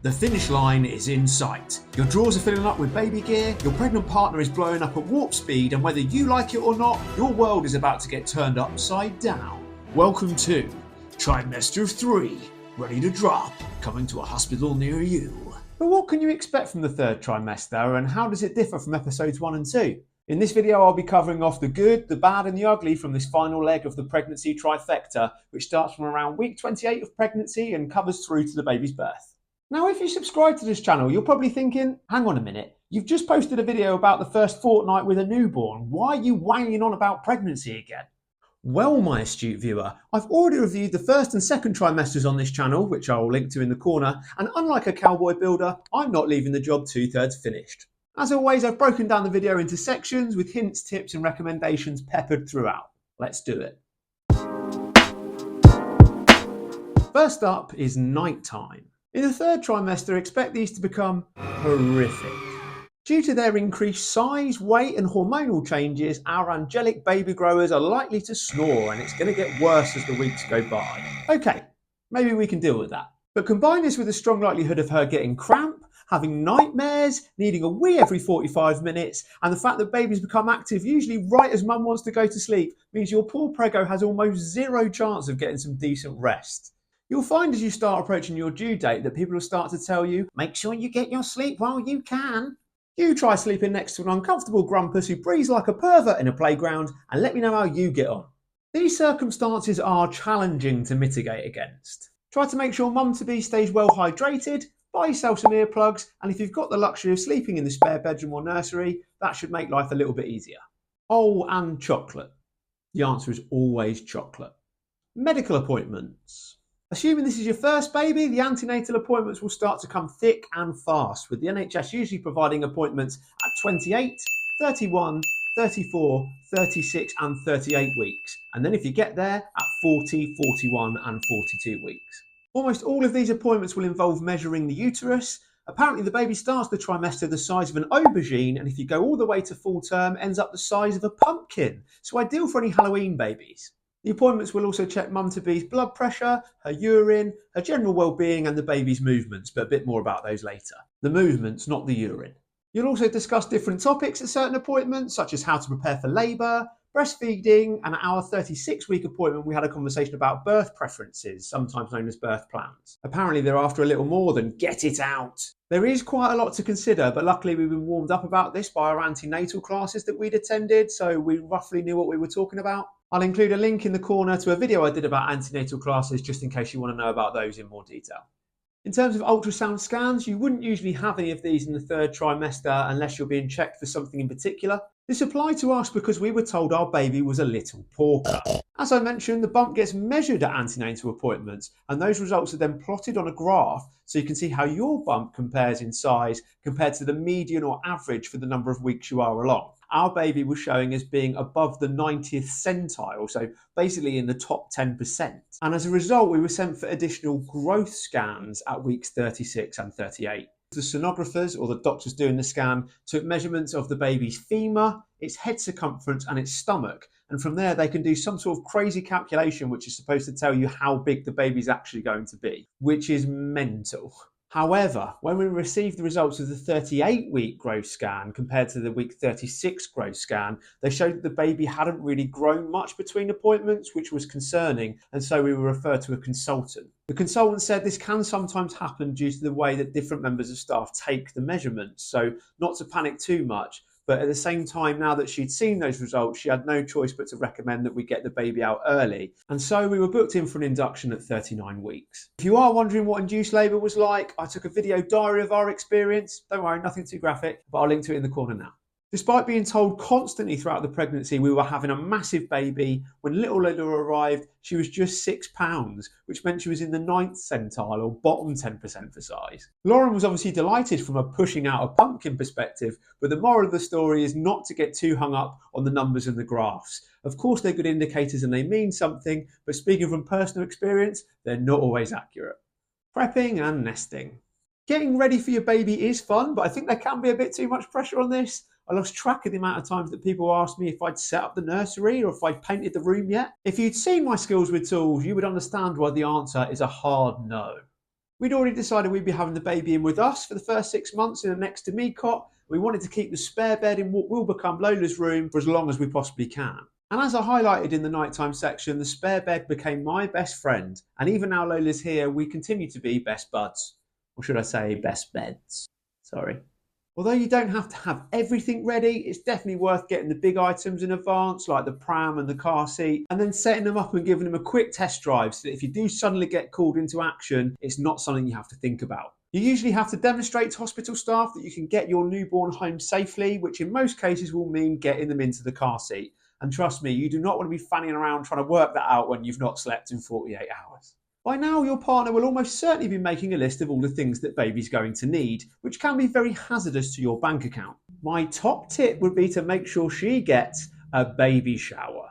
The finish line is in sight. Your drawers are filling up with baby gear, your pregnant partner is blowing up at warp speed, and whether you like it or not, your world is about to get turned upside down. Welcome to Trimester 3, ready to drop, coming to a hospital near you. But what can you expect from the third trimester, and how does it differ from episodes 1 and 2? In this video, I'll be covering off the good, the bad and the ugly from this final leg of the pregnancy trifecta, which starts from around week 28 of pregnancy and covers through to the baby's birth. Now, if you subscribe to this channel, you're probably thinking, hang on a minute, you've just posted a video about the first fortnight with a newborn. Why are you whining on about pregnancy again? Well, my astute viewer, I've already reviewed the first and second trimesters on this channel, which I will link to in the corner, and unlike a cowboy builder, I'm not leaving the job 2/3 finished. As always, I've broken down the video into sections with hints, tips and recommendations peppered throughout. Let's do it. First up is nighttime. In the third trimester, expect these to become horrific. Due to their increased size, weight and hormonal changes, our angelic baby growers are likely to snore, and it's going to get worse as the weeks go by. Okay, maybe we can deal with that. But combine this with a strong likelihood of her getting cramp, having nightmares, needing a wee every 45 minutes, and the fact that babies become active usually right as mum wants to go to sleep means your poor preggo has almost zero chance of getting some decent rest. You'll find as you start approaching your due date that people will start to tell you, make sure you get your sleep while you can. You try sleeping next to an uncomfortable grumpus who breathes like a pervert in a playground and let me know how you get on. These circumstances are challenging to mitigate against. Try to make sure mum-to-be stays well hydrated, buy yourself some earplugs, and if you've got the luxury of sleeping in the spare bedroom or nursery, that should make life a little bit easier. Oh, and chocolate. The answer is always chocolate. Medical appointments. Assuming this is your first baby, the antenatal appointments will start to come thick and fast, with the NHS usually providing appointments at 28, 31, 34, 36 and 38 weeks, and then if you get there, at 40, 41 and 42 weeks. Almost all of these appointments will involve measuring the uterus. Apparently the baby starts the trimester the size of an aubergine, and if you go all the way to full term, ends up the size of a pumpkin, so ideal for any Halloween babies. The appointments will also check mum-to-be's blood pressure, her urine, her general well-being and the baby's movements, but a bit more about those later. The movements, not the urine. You'll also discuss different topics at certain appointments, such as how to prepare for labour, breastfeeding, and at our 36-week appointment we had a conversation about birth preferences, sometimes known as birth plans. Apparently they're after a little more than get it out. There is quite a lot to consider, but luckily we've been warmed up about this by our antenatal classes that we'd attended, so we roughly knew what we were talking about. I'll include a link in the corner to a video I did about antenatal classes just in case you want to know about those in more detail. In terms of ultrasound scans, you wouldn't usually have any of these in the third trimester unless you're being checked for something in particular. This applied to us because we were told our baby was a little porker. As I mentioned, the bump gets measured at antenatal appointments, and those results are then plotted on a graph so you can see how your bump compares in size compared to the median or average for the number of weeks you are along. Our baby was showing as being above the 90th centile, so basically in the top 10%. And as a result, we were sent for additional growth scans at weeks 36 and 38. The sonographers, or the doctors doing the scan, took measurements of the baby's femur, its head circumference and its stomach. And from there, they can do some sort of crazy calculation which is supposed to tell you how big the baby's actually going to be, which is mental. However, when we received the results of the 38-week growth scan compared to the week 36 growth scan, they showed that the baby hadn't really grown much between appointments, which was concerning, and so we were referred to a consultant. The consultant said this can sometimes happen due to the way that different members of staff take the measurements, so not to panic too much. But at the same time, now that she'd seen those results, she had no choice but to recommend that we get the baby out early. And so we were booked in for an induction at 39 weeks. If you are wondering what induced labour was like, I took a video diary of our experience. Don't worry, nothing too graphic, but I'll link to it in the corner now. Despite being told constantly throughout the pregnancy we were having a massive baby, when little Lila arrived, she was just 6 pounds, which meant she was in the 9th centile or bottom 10% for size. Lauren was obviously delighted from a pushing out a pumpkin perspective, but the moral of the story is not to get too hung up on the numbers and the graphs. Of course they're good indicators and they mean something, but speaking from personal experience, they're not always accurate. Prepping and nesting. Getting ready for your baby is fun, but I think there can be a bit too much pressure on this. I lost track of the amount of times that people asked me if I'd set up the nursery or if I'd painted the room yet. If you'd seen my skills with tools, you would understand why the answer is a hard no. We'd already decided we'd be having the baby in with us for the first 6 months in a next to me cot. We wanted to keep the spare bed in what will become Lola's room for as long as we possibly can. And as I highlighted in the nighttime section, the spare bed became my best friend. And even now Lola's here, we continue to be best buds. Or should I say best beds? Sorry. Although you don't have to have everything ready, it's definitely worth getting the big items in advance, like the pram and the car seat, and then setting them up and giving them a quick test drive so that if you do suddenly get called into action, it's not something you have to think about. You usually have to demonstrate to hospital staff that you can get your newborn home safely, which in most cases will mean getting them into the car seat. And trust me, you do not want to be fanning around trying to work that out when you've not slept in 48 hours. By now, your partner will almost certainly be making a list of all the things that baby's going to need, which can be very hazardous to your bank account. My top tip would be to make sure she gets a baby shower.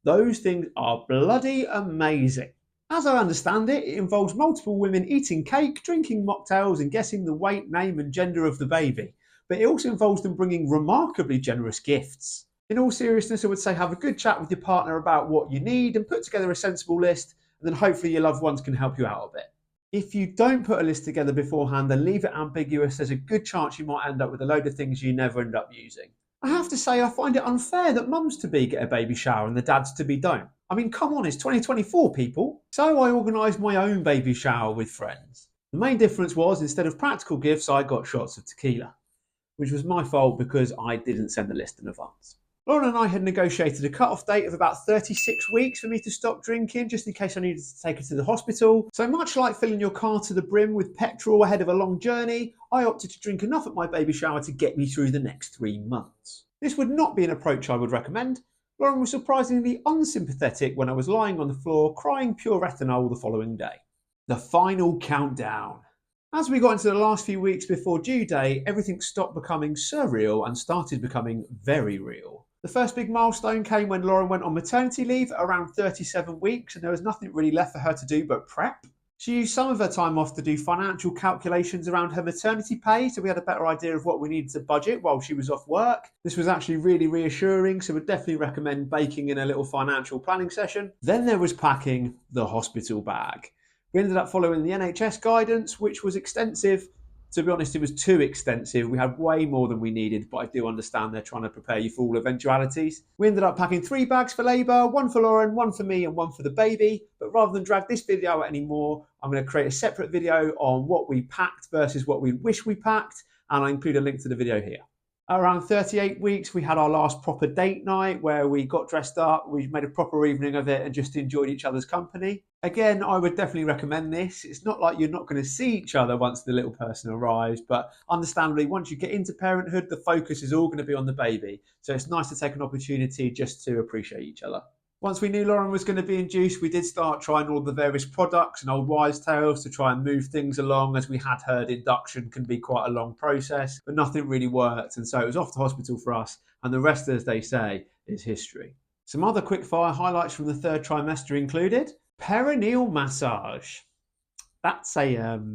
Those things are bloody amazing. As I understand it, it involves multiple women eating cake, drinking mocktails, and guessing the weight, name, and gender of the baby. But it also involves them bringing remarkably generous gifts. In all seriousness, I would say have a good chat with your partner about what you need and put together a sensible list, and then hopefully your loved ones can help you out a bit. If you don't put a list together beforehand and leave it ambiguous, there's a good chance you might end up with a load of things you never end up using. I have to say, I find it unfair that mums-to-be get a baby shower and the dads-to-be don't. I mean, come on, it's 2024, people. So I organised my own baby shower with friends. The main difference was, instead of practical gifts, I got shots of tequila, which was my fault because I didn't send the list in advance. Lauren and I had negotiated a cut-off date of about 36 weeks for me to stop drinking, just in case I needed to take her to the hospital. So much like filling your car to the brim with petrol ahead of a long journey, I opted to drink enough at my baby shower to get me through the next 3 months. This would not be an approach I would recommend. Lauren was surprisingly unsympathetic when I was lying on the floor crying pure ethanol the following day. The final countdown. As we got into the last few weeks before due date, everything stopped becoming surreal and started becoming very real. The first big milestone came when Lauren went on maternity leave at around 37 weeks, and there was nothing really left for her to do but prep. She used some of her time off to do financial calculations around her maternity pay, so we had a better idea of what we needed to budget while she was off work. This was actually really reassuring, so we'd definitely recommend baking in a little financial planning session. Then there was packing the hospital bag. We ended up following the NHS guidance, which was extensive. To be honest, it was too extensive. We had way more than we needed, but I do understand they're trying to prepare you for all eventualities. We ended up packing 3 bags for labour, 1 for Lauren, 1 for me, and 1 for the baby. But rather than drag this video out anymore, I'm going to create a separate video on what we packed versus what we wish we packed, and I'll include a link to the video here. Around 38 weeks, we had our last proper date night where we got dressed up, we made a proper evening of it and just enjoyed each other's company. Again, I would definitely recommend this. It's not like you're not going to see each other once the little person arrives, but understandably, once you get into parenthood, the focus is all going to be on the baby. So it's nice to take an opportunity just to appreciate each other. Once we knew Lauren was going to be induced, we did start trying all the various products and old wives' tales to try and move things along, as we had heard induction can be quite a long process, but nothing really worked, and so it was off to hospital for us, and the rest, as they say, is history. Some other quickfire highlights from the third trimester included perineal massage. That's a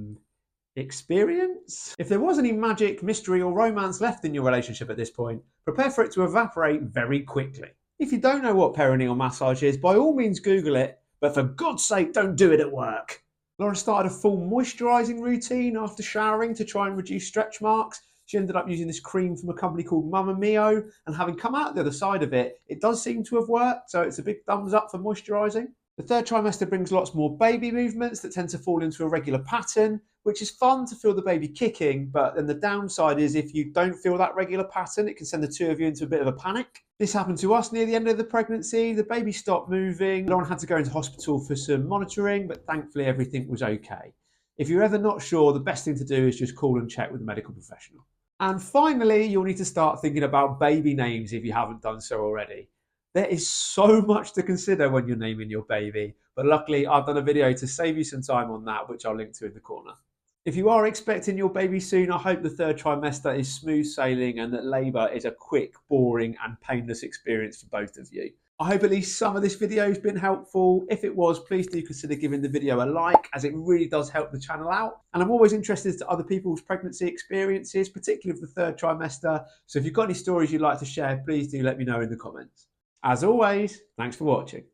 experience. If there was any magic, mystery or romance left in your relationship at this point, prepare for it to evaporate very quickly. If you don't know what perineal massage is, by all means Google it, but for God's sake, don't do it at work. Lauren started a full moisturising routine after showering to try and reduce stretch marks. She ended up using this cream from a company called Mamma Mio, and having come out the other side of it, it does seem to have worked, so it's a big thumbs up for moisturising. The third trimester brings lots more baby movements that tend to fall into a regular pattern, which is fun to feel the baby kicking, but then the downside is if you don't feel that regular pattern, it can send the two of you into a bit of a panic. This happened to us near the end of the pregnancy. The baby stopped moving. Lauren had to go into hospital for some monitoring, but thankfully everything was okay. If you're ever not sure, the best thing to do is just call and check with a medical professional. And finally, you'll need to start thinking about baby names if you haven't done so already. There is so much to consider when you're naming your baby, but luckily I've done a video to save you some time on that, which I'll link to in the corner. If you are expecting your baby soon, I hope the third trimester is smooth sailing and that labour is a quick, boring and painless experience for both of you. I hope at least some of this video has been helpful. If it was, please do consider giving the video a like, as it really does help the channel out. And I'm always interested to other people's pregnancy experiences, particularly of the third trimester. So if you've got any stories you'd like to share, please do let me know in the comments. As always, thanks for watching.